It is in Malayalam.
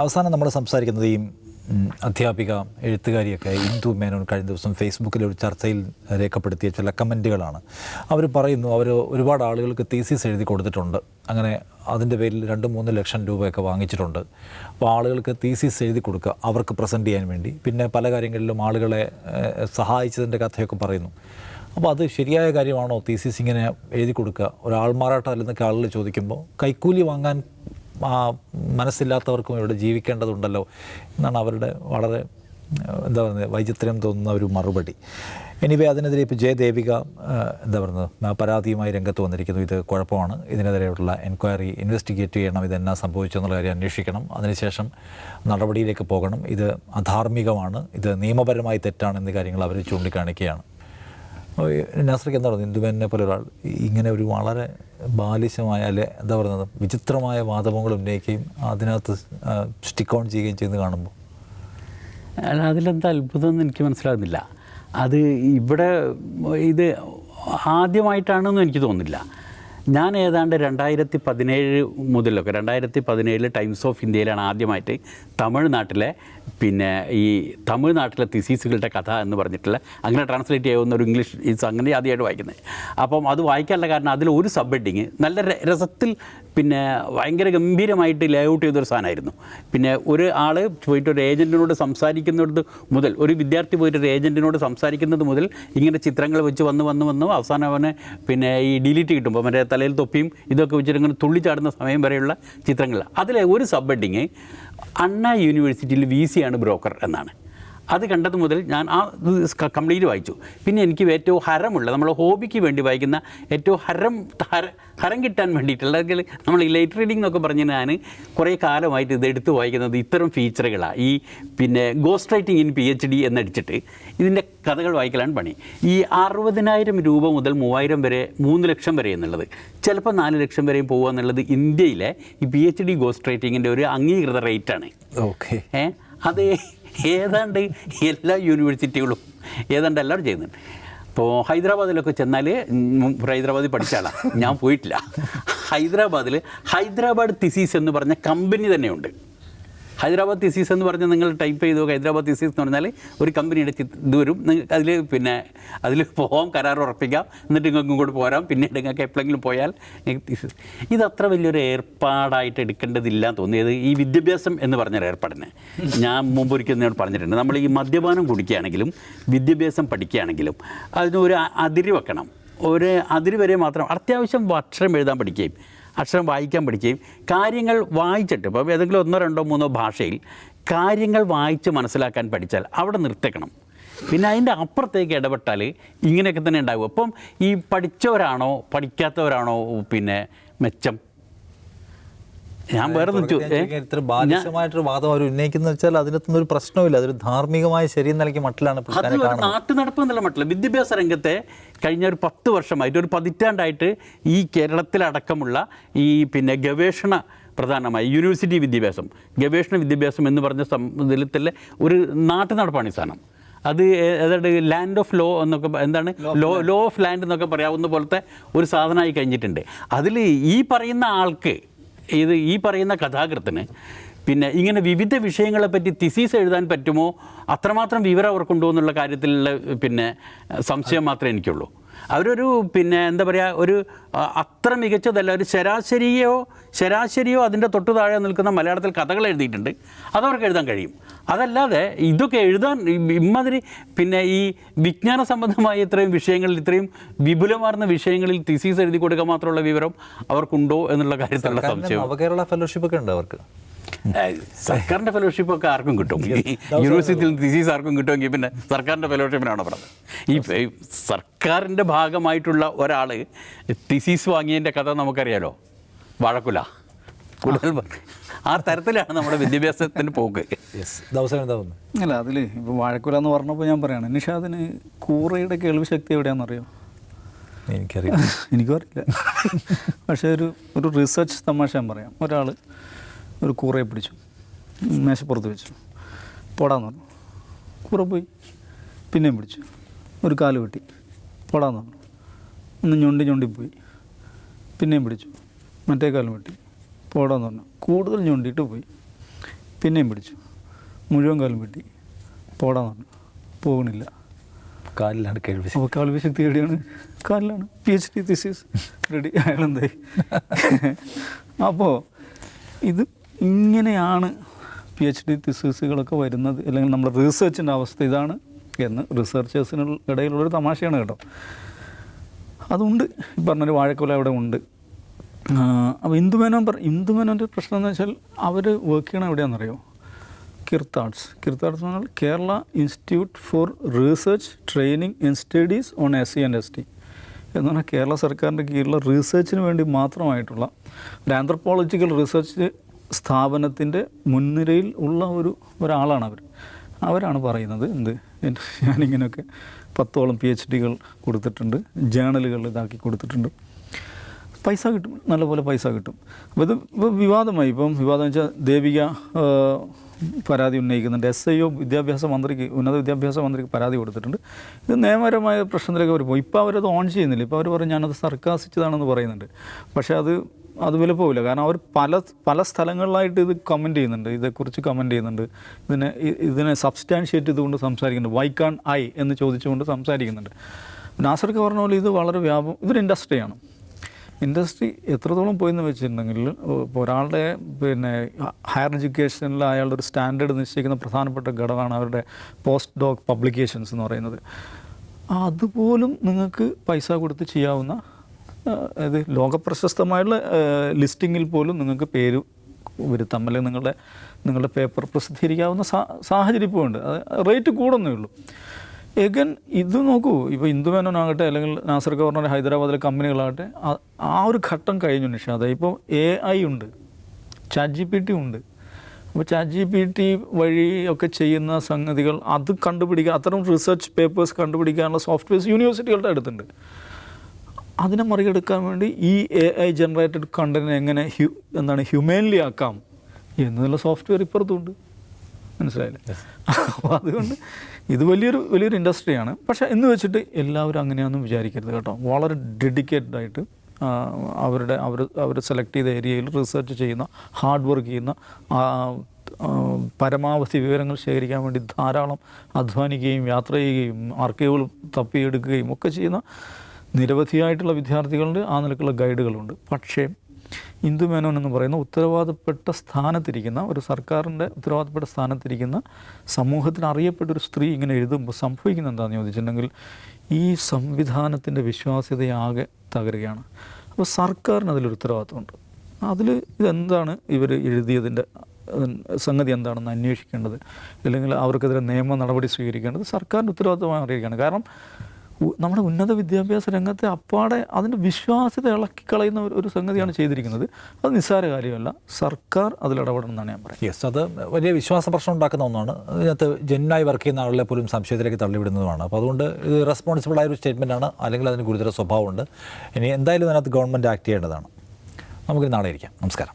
അവസാനം നമ്മൾ സംസാരിക്കുന്നത് ഈ അധ്യാപിക എഴുത്തുകാരിയൊക്കെ ഇന്ദു മേനോൻ കഴിഞ്ഞ ദിവസം ഫേസ്ബുക്കിൽ ഒരു ചർച്ചയിൽ രേഖപ്പെടുത്തിയ ചില കമൻറ്റുകളാണ്. അവർ പറയുന്നു അവർ ഒരുപാട് ആളുകൾക്ക് തീസിസ് എഴുതി കൊടുത്തിട്ടുണ്ട്, അങ്ങനെ അതിൻ്റെ പേരിൽ 2-3 ലക്ഷം രൂപയൊക്കെ വാങ്ങിച്ചിട്ടുണ്ട്. അപ്പോൾ ആളുകൾക്ക് തീസിസ് എഴുതി കൊടുക്കുക അവർക്ക് പ്രസൻറ്റ് ചെയ്യാൻ വേണ്ടി, പിന്നെ പല കാര്യങ്ങളിലും ആളുകളെ സഹായിച്ചതിൻ്റെ കഥയൊക്കെ പറയുന്നു. അപ്പോൾ അത് ശരിയായ കാര്യമാണോ? തീസിസ് ഇങ്ങനെ എഴുതി കൊടുക്കുക ഒരാൾമാറാട്ടം അല്ലെന്നൊക്കെ ആളുകൾ ചോദിക്കുമ്പോൾ കൈക്കൂലി വാങ്ങാൻ മനസ്സില്ലാത്തവർക്കും ഇവിടെ ജീവിക്കേണ്ടതുണ്ടല്ലോ എന്നാണ് അവരുടെ വളരെ എന്താ പറയുന്നത് വൈചിത്ര്യം തോന്നുന്ന ഒരു മറുപടി. എനിവേ അതിനെതിരെ ഇപ്പോൾ ജയദേവിക എന്താ പറയുന്നത് പരാതിയുമായി രംഗത്ത് വന്നിരിക്കുന്നു. ഇത് കുഴപ്പമാണ്, ഇതിനെതിരെയുള്ള എൻക്വയറി ഇൻവെസ്റ്റിഗേറ്റ് ചെയ്യണം, ഇതെന്നാ സംഭവിച്ചെന്നുള്ള കാര്യം അന്വേഷിക്കണം, അതിനുശേഷം നടപടിയിലേക്ക് പോകണം, ഇത് അധാർമികമാണ്, ഇത് നിയമപരമായി തെറ്റാണ് എന്നീ കാര്യങ്ങൾ അവർ ചൂണ്ടിക്കാണിക്കുകയാണ്. നാസർക്ക് എന്താ പറയുന്നത്, ഇന്ദുമേനെ പോലെ ഒരാൾ ഇങ്ങനെ ഒരു വളരെ ബാലിശമായ അല്ലെ എന്താ പറയുന്നത് വിചിത്രമായ വാദങ്ങൾ ഉന്നയിക്കുകയും അതിനകത്ത് സ്റ്റിക്ക് ഓൺ ചെയ്യുകയും ചെയ്യുന്നത് കാണുമ്പോൾ അല്ല, അതിലെന്താ അത്ഭുതമെന്ന് എനിക്ക് മനസ്സിലാകുന്നില്ല. അത് ഇവിടെ ഇത് ആദ്യമായിട്ടാണെന്നും എനിക്ക് തോന്നുന്നില്ല. ഞാൻ ഏതാണ്ട് 2017 മുതലൊക്കെ 2017 ടൈംസ് ഓഫ് ഇന്ത്യയിലാണ് ആദ്യമായിട്ട് തമിഴ്നാട്ടിലെ തമിഴ്നാട്ടിലെ തിസീസുകളുടെ കഥ എന്ന് പറഞ്ഞിട്ടുള്ള അങ്ങനെ ട്രാൻസ്ലേറ്റ് ചെയ്യുന്ന ഒരു ഇംഗ്ലീഷ് അങ്ങനെ ആദ്യമായിട്ട് വായിക്കുന്നത്. അപ്പം അത് വായിക്കാനുള്ള കാരണം അതിൽ ഒരു സബ് ഹെഡിങ് നല്ല രസത്തിൽ ഭയങ്കര ഗംഭീരമായിട്ട് ലേ ഔട്ട് ചെയ്തൊരു സാധനമായിരുന്നു. ഒരു ആൾ പോയിട്ട് ഒരു ഏജൻറ്റിനോട് സംസാരിക്കുന്നത് മുതൽ, ഒരു വിദ്യാർത്ഥി പോയിട്ട് ഒരു ഏജൻറ്റിനോട് സംസാരിക്കുന്നത് മുതൽ ഇങ്ങനെ ചിത്രങ്ങൾ വെച്ച് വന്ന് അവസാനം അവന് ഈ ഡിലീറ്റ് കിട്ടുമ്പോൾ മറ്റേ തലയിൽ തൊപ്പിയും ഇതൊക്കെ വെച്ചിട്ട് ഇങ്ങനെ തുള്ളിച്ചാടുന്ന സമയം വരെയുള്ള ചിത്രങ്ങൾ. അതിലെ ഒരു സബ് ഹെഡിങ് അണ്ണാ യൂണിവേഴ്സിറ്റിയിൽ VC ആണ് ബ്രോക്കർ എന്നാണ്. അത് കണ്ടത് മുതൽ ഞാൻ ആ കംപ്ലീറ്റ് വായിച്ചു. പിന്നെ എനിക്ക് ഏറ്റവും ഹരമുള്ള നമ്മൾ ഹോബിക്ക് വേണ്ടി വായിക്കുന്ന ഏറ്റവും ഹരം കിട്ടാൻ വേണ്ടിയിട്ടുള്ള നമ്മൾ ഈ ലൈറ്റ് റീഡിംഗ് എന്നൊക്കെ പറഞ്ഞ് ഞാൻ കുറേ കാലമായിട്ട് ഇത് എടുത്ത് വായിക്കുന്നത് ഇത്തരം ഫീച്ചറുകളാണ്. ഗോസ്റ്റ് റൈറ്റിംഗ് ഇൻ PhD എന്നടിച്ചിട്ട് ഇതിൻ്റെ കഥകൾ വായിക്കലാണ് പണി. 60,000 രൂപ മുതൽ 3,000 വരെ 3 ലക്ഷം വരെ എന്നുള്ളത്, ചിലപ്പോൾ 4 ലക്ഷം വരെയും പോകുക എന്നുള്ളത് ഇന്ത്യയിലെ ഈ PhD ഗോസ്റ്റ് റൈറ്റിങ്ങിൻ്റെ ഒരു അംഗീകൃത റേറ്റാണ്. ഓക്കെ, അത് ഏതാണ്ട് എല്ലാ യൂണിവേഴ്സിറ്റികളും ഏതാണ്ട് എല്ലാവരും ചെയ്യുന്നുണ്ട്. ഇപ്പോൾ ഹൈദരാബാദിലൊക്കെ ചെന്നാൽ, ഹൈദരാബാദിൽ പഠിച്ച ആളാണ്, ഞാൻ പോയിട്ടില്ല. ഹൈദരാബാദ് തിസീസ് എന്ന് പറഞ്ഞ കമ്പനി തന്നെയുണ്ട്. ഹൈദരാബാദ് തിസീസ് എന്ന് പറഞ്ഞാൽ നിങ്ങൾ ടൈപ്പ് ചെയ്തു, ഹൈദരാബാദ് തിസീസ് എന്ന് പറഞ്ഞാൽ ഒരു കമ്പനിയുടെ ഇത് വരും. അതിൽ പോകാം, കരാർ ഉറപ്പിക്കാം, എന്നിട്ട് നിങ്ങൾക്ക് ഇങ്ങോട്ട് പോരാം, പിന്നീട് നിങ്ങൾക്ക് എപ്പോഴെങ്കിലും പോയാൽ തിസീസ്. ഇതത്ര വലിയൊരു ഏർപ്പാടായിട്ട് എടുക്കേണ്ടതില്ല തോന്നിയത് ഈ വിദ്യാഭ്യാസം എന്ന് പറഞ്ഞൊരു ഏർപ്പാടിനെ ഞാൻ മുമ്പ് ഒരിക്കൽ പറഞ്ഞിട്ടുണ്ട്. നമ്മൾ ഈ മദ്യപാനം കുടിക്കുകയാണെങ്കിലും വിദ്യാഭ്യാസം പഠിക്കുകയാണെങ്കിലും അതിനൊരു അതിര് വെക്കണം. ഒരു അതിര് വരെ മാത്രം അത്യാവശ്യം അക്ഷരം എഴുതാൻ പഠിക്കുകയും അക്ഷരം വായിക്കാൻ പഠിക്കുകയും കാര്യങ്ങൾ വായിച്ചിട്ട് ഇപ്പോൾ ഏതെങ്കിലും 1, 2, 3 ഭാഷയിൽ കാര്യങ്ങൾ വായിച്ച് മനസ്സിലാക്കാൻ പഠിച്ചാൽ അവിടെ നിർത്തിക്കണം. പിന്നെ അതിൻ്റെ അപ്പുറത്തേക്ക് ഇടപെട്ടാൽ ഇങ്ങനെയൊക്കെ തന്നെ ഉണ്ടാകും. അപ്പം ഈ പഠിച്ചവരാണോ പഠിക്കാത്തവരാണോ മെച്ചം? ഞാൻ വേറെ ഇത്ര ബാലിശമായിട്ടൊരു വാദം അവർ ഉന്നയിക്കുന്ന വെച്ചാൽ അതിനകത്തൊന്നും ഒരു പ്രശ്നമില്ല, അതൊരു ധാർമ്മികമായ ശരിയെന്ന നിലയ്ക്ക് മട്ടിലാണ് നാട്ടു നടപ്പ് എന്നുള്ള മട്ടില്ല. വിദ്യാഭ്യാസ രംഗത്തെ കഴിഞ്ഞ ഒരു 10 വർഷമായിട്ട്, ഒരു പതിറ്റാണ്ടായിട്ട് ഈ കേരളത്തിലടക്കമുള്ള ഈ ഗവേഷണ പ്രധാനമായി യൂണിവേഴ്സിറ്റി വിദ്യാഭ്യാസം, ഗവേഷണ വിദ്യാഭ്യാസം എന്ന് പറഞ്ഞ ഇതിലത്തിലെ ഒരു നാട്ടു നടപ്പാണ് ഈ സാധനം. അത് ഏതാണ്ട് ലാൻഡ് ഓഫ് ലോ എന്നൊക്കെ, എന്താണ് ലോ ഓഫ് ലാൻഡ് എന്നൊക്കെ പറയാവുന്ന പോലത്തെ ഒരു സാധനമായി കഴിഞ്ഞിട്ടുണ്ട്. അതിൽ ഈ പറയുന്ന ആൾക്ക്, ഈ പറയുന്ന കഥാകൃത്തിന് ഇങ്ങനെ വിവിധ വിഷയങ്ങളെപ്പറ്റി തിസീസ് എഴുതാൻ പറ്റുമോ, അത്രമാത്രം വിവരം അവർക്കുണ്ടോ എന്നുള്ള കാര്യത്തിലുള്ള സംശയം മാത്രമേ എനിക്കുള്ളൂ. അവരൊരു എന്താ പറയുക, ഒരു അത്ര മികച്ചതല്ല, ഒരു ശരാശരിയോ അതിൻ്റെ തൊട്ടു താഴെ നിൽക്കുന്ന മലയാളത്തിൽ കഥകൾ എഴുതിയിട്ടുണ്ട്, അതവർക്ക് എഴുതാൻ കഴിയും. അതല്ലാതെ ഇതൊക്കെ എഴുതാൻ ഇമ്മാതിരി ഈ വിജ്ഞാന സംബന്ധമായ ഇത്രയും വിഷയങ്ങളിൽ, ഇത്രയും വിപുലമാർന്ന വിഷയങ്ങളിൽ തിസീസ് എഴുതി കൊടുക്കാൻ മാത്രമുള്ള വിവരം അവർക്കുണ്ടോ എന്നുള്ള കാര്യത്തിലുള്ള സംശയം. നവകേരള ഫെലോഷിപ്പൊക്കെ ഉണ്ട് അവർക്ക്. സർക്കാരിൻ്റെ ഫെലോഷിപ്പൊക്കെ ആർക്കും കിട്ടും. യൂണിവേഴ്സിറ്റിയിൽ തിസീസ് ആർക്കും കിട്ടുമെങ്കിൽ പിന്നെ സർക്കാരിൻ്റെ ഫെലോഷിപ്പിനാണ് പറഞ്ഞത്. ഈ സർക്കാരിൻ്റെ ഭാഗമായിട്ടുള്ള ഒരാൾ തിസീസ് വാങ്ങിയതിൻ്റെ കഥ നമുക്കറിയാലോ, വാഴക്കുല. കൂടുതൽ ആ തരത്തിലാണ് നമ്മുടെ വിദ്യാഭ്യാസത്തിന് പോക്ക്. അല്ല, അതിൽ ഇപ്പോൾ വാഴക്കുല എന്ന് പറഞ്ഞപ്പോൾ ഞാൻ പറയുകയാണ്, നിഷാദിന് കൂറയുടെ കേൾവി ശക്തി എവിടെയാണെന്നറിയോ? എനിക്കും അറിയില്ല. പക്ഷേ ഒരു റിസർച്ച് തമാശ ഞാൻ പറയാം. ഒരാൾ ഒരു കൂറയെ പിടിച്ചു, മേശപ്പുറത്ത് വെച്ചു, പോടാന്ന് പറഞ്ഞു. കൂറ പോയി. പിന്നെയും പിടിച്ചു, ഒരു കാല് വെട്ടി, പോടാന്ന് പറഞ്ഞു. ഒന്ന് ഞൊണ്ടിപ്പോയി, പിന്നെയും പിടിച്ചു, മറ്റേ കാലം വെട്ടി പോടാന്ന് പറഞ്ഞു, കൂടുതൽ ഞൊണ്ടിയിട്ട് പോയി, പിന്നെയും പിടിച്ചു, മുഴുവൻ കാലം വെട്ടി പോടാന്ന് പറഞ്ഞു, പോകണില്ല. കാലിലാണ് കേൾവി. അപ്പോൾ കാൽവി ശക്തി എവിടെയാണ്? കാലിലാണ്. PhD തീസിസ് റെഡി, അയാളെന്തായി? അപ്പോൾ ഇത് ഇങ്ങനെയാണ് PhD തീസിസുകളൊക്കെ വരുന്നത്, അല്ലെങ്കിൽ നമ്മുടെ റിസർച്ചിൻ്റെ അവസ്ഥ ഇതാണ് എന്ന് റിസർച്ചേഴ്സിന് ഇടയിലുള്ളൊരു തമാശയാണ് കേട്ടോ. അതുണ്ട്, ഈ പറഞ്ഞൊരു വാഴക്കൊല അവിടെ ഉണ്ട്. അപ്പോൾ ഇന്ദുമേനോൻ്റെ പ്രശ്നം എന്ന് വെച്ചാൽ അവർ വർക്ക് ചെയ്യണം എവിടെയാണെന്നറിയോ? കിർത്താഡ്സ് എന്ന് പറഞ്ഞാൽ Kerala institute for research training and studies on SC and ST എന്ന് പറഞ്ഞാൽ കേരള സർക്കാരിൻ്റെ കീഴിലുള്ള റിസർച്ചിന് വേണ്ടി മാത്രമായിട്ടുള്ള ഒരു ആന്ത്രപ്പോളജിക്കൽ റിസർച്ച് സ്ഥാപനത്തിൻ്റെ മുൻനിരയിൽ ഉള്ള ഒരാളാണ് അവരാണ് പറയുന്നത് ഞാനിങ്ങനെയൊക്കെ 10ഓളം PhDകൾ കൊടുത്തിട്ടുണ്ട്, ജേണലുകൾ ഇതാക്കി കൊടുത്തിട്ടുണ്ട്, പൈസ കിട്ടും, നല്ലപോലെ പൈസ കിട്ടും. അപ്പോൾ ഇത് വിവാദമായി. വിവാദം വെച്ചാൽ ദേവിക പരാതി ഉന്നയിക്കുന്നുണ്ട്. SIO ഉന്നത വിദ്യാഭ്യാസ മന്ത്രിക്ക് പരാതി കൊടുത്തിട്ടുണ്ട്. ഇത് നിയമപരമായ പ്രശ്നത്തിലേക്ക് അവർ പോയി. ഇപ്പോൾ അവരത് ഓൺ ചെയ്യുന്നില്ല. ഇപ്പോൾ അവർ പറയും ഞാനത് സർക്കാസിച്ചതാണെന്ന് പറയുന്നുണ്ട്. പക്ഷേ അത് വില പോവില്ല. കാരണം അവർ പല സ്ഥലങ്ങളിലായിട്ട് ഇത് കമൻറ്റ് ചെയ്യുന്നുണ്ട്, ഇതേക്കുറിച്ച് കമൻറ്റ് ചെയ്യുന്നുണ്ട്, ഇതിനെ സബ്സ്റ്റാൻഷിയേറ്റ് ചെയ്തുകൊണ്ട് സംസാരിക്കുന്നുണ്ട്. വൈ കാൺ ഐ എന്ന് ചോദിച്ചുകൊണ്ട് സംസാരിക്കുന്നുണ്ട്. നാസർക്ക് പറഞ്ഞ പോലെ ഇത് വളരെ ഇതൊരു ഇൻഡസ്ട്രിയാണ്. ഇൻഡസ്ട്രി എത്രത്തോളം പോയെന്ന് വെച്ചിട്ടുണ്ടെങ്കിൽ ഇപ്പോൾ ഒരാളുടെ ഹയർ എഡ്യൂക്കേഷനിൽ അയാളുടെ ഒരു സ്റ്റാൻഡേർഡ് നിശ്ചയിക്കുന്ന പ്രധാനപ്പെട്ട ഘടകമാണ് അവരുടെ പോസ്റ്റ് ഡോക് പബ്ലിക്കേഷൻസ് എന്ന് പറയുന്നത്. അതുപോലും നിങ്ങൾക്ക് പൈസ കൊടുത്ത് ചെയ്യാവുന്ന, അത് ലോകപ്രശസ്തമായുള്ള ലിസ്റ്റിങ്ങിൽ പോലും നിങ്ങൾക്ക് പേര് വരുത്താം, അല്ലെങ്കിൽ നിങ്ങളുടെ പേപ്പർ പ്രസിദ്ധീകരിക്കാവുന്ന സാഹചര്യം ഇപ്പോൾ ഉണ്ട്. അത് റേറ്റ് കൂടുന്നേ ഉള്ളൂ. എഗൻ ഇത് നോക്കൂ, ഇപ്പോൾ ഇന്ദുമേനോനാകട്ടെ അല്ലെങ്കിൽ നാസർ ഗവർണർ ഹൈദരാബാദിലെ കമ്പനികളാകട്ടെ, ആ ഒരു ഘട്ടം കഴിഞ്ഞു നിഷാദ. ഇപ്പോൾ AI ഉണ്ട്, ChatGPT ഉണ്ട്. അപ്പോൾ ChatGPT വഴി ഒക്കെ ചെയ്യുന്ന സംഗതികൾ അത് കണ്ടുപിടിക്കുക, അത്തരം റിസർച്ച് പേപ്പേഴ്സ് കണ്ടുപിടിക്കാനുള്ള സോഫ്റ്റ്വെയർസ് യൂണിവേഴ്സിറ്റികളുടെ അടുത്തുണ്ട്. അതിനെ മറികടക്കാൻ വേണ്ടി ഈ AI ജനറേറ്റഡ് കണ്ടൻറ്റിനെ എങ്ങനെ ഹ്യൂമൻലി ആക്കാം എന്നുള്ള സോഫ്റ്റ്വെയർ ഇപ്പുറത്തുണ്ട്. മനസ്സിലായില്ലേ? അപ്പോൾ അതുകൊണ്ട് ഇത് വലിയൊരു ഇൻഡസ്ട്രിയാണ്. പക്ഷേ എന്ന് വെച്ചിട്ട് എല്ലാവരും അങ്ങനെയൊന്നും വിചാരിക്കരുത് കേട്ടോ. വളരെ ഡെഡിക്കേറ്റഡ് ആയിട്ട് അവർ സെലക്ട് ചെയ്ത ഏരിയയിൽ റിസർച്ച് ചെയ്യുന്ന, ഹാർഡ് വർക്ക് ചെയ്യുന്ന, പരമാവധി വിവരങ്ങൾ ശേഖരിക്കാൻ വേണ്ടി ധാരാളം അധ്വാനിക്കുകയും യാത്ര ചെയ്യുകയും ആർക്കൈവുകൾ തപ്പിയെടുക്കുകയും ഒക്കെ ചെയ്യുന്ന നിരവധിയായിട്ടുള്ള വിദ്യാർത്ഥികളുണ്ട്, ആ നിലക്കുള്ള ഗൈഡുകളുണ്ട്. പക്ഷേ ഇന്ദുമേനോൻ എന്ന് പറയുന്ന ഉത്തരവാദപ്പെട്ട സ്ഥാനത്തിരിക്കുന്ന, ഒരു സർക്കാരിൻ്റെ ഉത്തരവാദപ്പെട്ട സ്ഥാനത്തിരിക്കുന്ന, സമൂഹത്തിന് അറിയപ്പെട്ടൊരു സ്ത്രീ ഇങ്ങനെ എഴുതുമ്പോൾ സംഭവിക്കുന്ന എന്താണെന്ന് ചോദിച്ചിട്ടുണ്ടെങ്കിൽ ഈ സംവിധാനത്തിൻ്റെ വിശ്വാസ്യതയാകെ തകരുകയാണ്. അപ്പോൾ സർക്കാരിന് അതിലൊരു ഉത്തരവാദിത്വമുണ്ട്. ഇതെന്താണ് ഇവർ എഴുതിയതിൻ്റെ സംഗതി എന്താണെന്ന് അന്വേഷിക്കേണ്ടത്, അല്ലെങ്കിൽ അവർക്കെതിരെ നിയമ നടപടി സ്വീകരിക്കേണ്ടത് സർക്കാരിൻ്റെ ഉത്തരവാദിത്വമായി അറിയിക്കുകയാണ്. കാരണം നമ്മുടെ ഉന്നത വിദ്യാഭ്യാസ രംഗത്തെ അപ്പാടെ അതിൻ്റെ വിശ്വാസ്യത ഇളക്കിക്കളയുന്ന ഒരു സംഗതിയാണ് ചെയ്തിരിക്കുന്നത്. അത് നിസ്സാര കാര്യമല്ല. സർക്കാർ അതിലിടപെടണം എന്നാണ് ഞാൻ പറയുന്നത്. യെസ്, അത് വലിയ വിശ്വാസ പ്രശ്നം ഉണ്ടാക്കുന്ന ഒന്നാണ്. ഇതിനകത്ത് ജെന്യൂനായി വർക്ക് ചെയ്യുന്ന ആളുകളെ പോലും സംശയത്തിലേക്ക് തള്ളിവിടുന്നതുമാണ്. അപ്പോൾ അതുകൊണ്ട് ഇത് റെസ്പോൺസിബിളായ ഒരു സ്റ്റേറ്റ്മെൻറ്റാണ്, അല്ലെങ്കിൽ അതിന് ഗുരുതര സ്വഭാവമുണ്ട്. ഇനി എന്തായാലും അതിനകത്ത് ഗവൺമെൻറ് ആക്ട് ചെയ്യേണ്ടതാണ്. നമുക്ക് നാളെ ഇരിക്കാം. നമസ്കാരം.